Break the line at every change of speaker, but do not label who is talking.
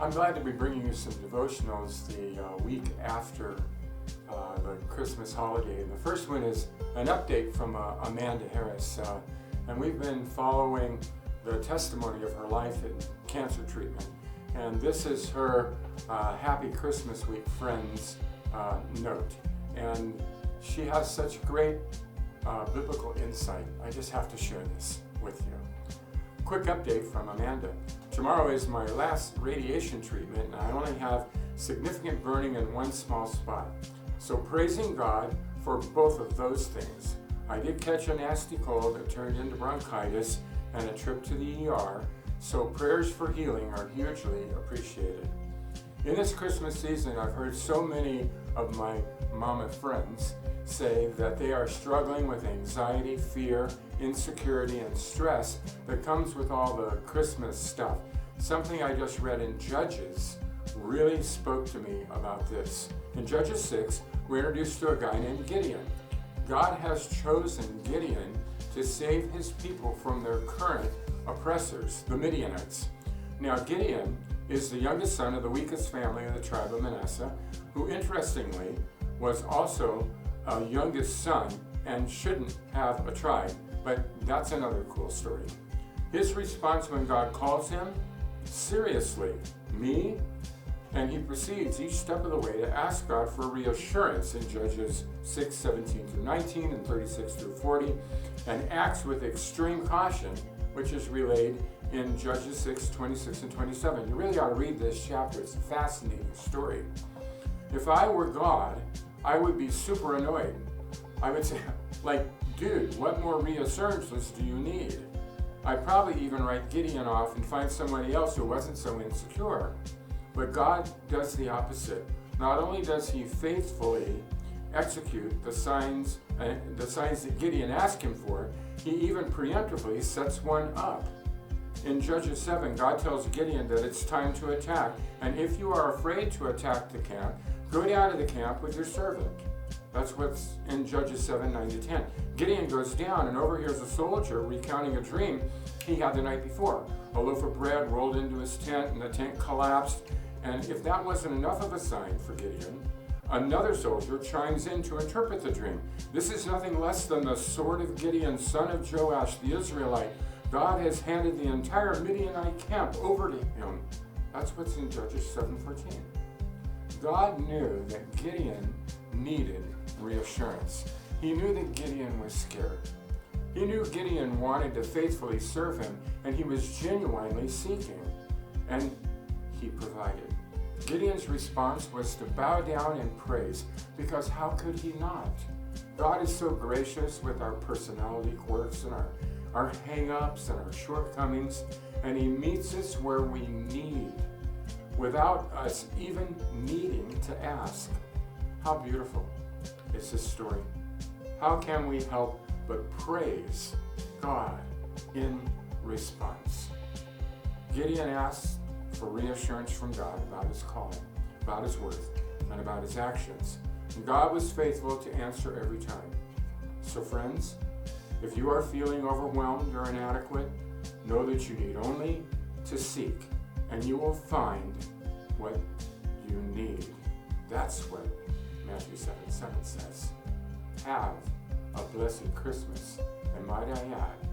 I'm glad to be bringing you some devotionals the week after the Christmas holiday. The first one is an update from Amanda Harris, and we've been following the testimony of her life in cancer treatment. And this is her Happy Christmas Week Friends note. And she has such great biblical insight. I just have to share this with you. Quick update from Amanda. Tomorrow is my last radiation treatment, and I only have significant burning in one small spot. So praising God for both of those things. I did catch a nasty cold that turned into bronchitis and a trip to the ER, so prayers for healing are hugely appreciated. In this Christmas season, I've heard so many of my mama friends say that they are struggling with anxiety, fear, insecurity, and stress that comes with all the Christmas stuff. Something I just read in Judges really spoke to me about this. In Judges 6, we're introduced to a guy named Gideon. God has chosen Gideon to save his people from their current oppressors, the Midianites. Now, Gideon is the youngest son of the weakest family of the tribe of Manasseh, who interestingly was also a youngest son and shouldn't have a tribe, but that's another cool story. His response when God calls him, seriously, me? And he proceeds each step of the way to ask God for reassurance in Judges 6, 17 through 19 and 36 through 40, and acts with extreme caution, which is relayed in Judges 6, 26 and 27. You really ought to read this chapter. It's a fascinating story. If I were God, I would be super annoyed. I would say, dude, what more reassurances do you need? I'd probably even write Gideon off and find somebody else who wasn't so insecure. But God does the opposite. Not only does he faithfully execute the signs that Gideon asked him for, he even preemptively sets one up. In Judges 7, God tells Gideon that it's time to attack, and if you are afraid to attack the camp, go down to the camp with your servant. That's what's in Judges 7, 9 to 10. Gideon goes down and overhears a soldier recounting a dream he had the night before. A loaf of bread rolled into his tent, and the tent collapsed. And if that wasn't enough of a sign for Gideon, another soldier chimes in to interpret the dream. This is nothing less than the sword of Gideon, son of Joash, the Israelite. God has handed the entire Midianite camp over to him. That's what's in Judges 7:14. God knew that Gideon needed reassurance. He knew that Gideon was scared. He knew Gideon wanted to faithfully serve him, and he was genuinely seeking. And he provided. Gideon's response was to bow down in praise, because how could he not? God is so gracious with our personality quirks and our hang-ups and our shortcomings, and he meets us where we need, without us even needing to ask. How beautiful is this story? How can we help but praise God in response? Gideon asked for reassurance from God about his calling, about his worth, and about his actions. And God was faithful to answer every time. So friends, if you are feeling overwhelmed or inadequate, know that you need only to seek, and you will find what you need. That's what Matthew 7:7 says. Have a blessed Christmas, and might I add,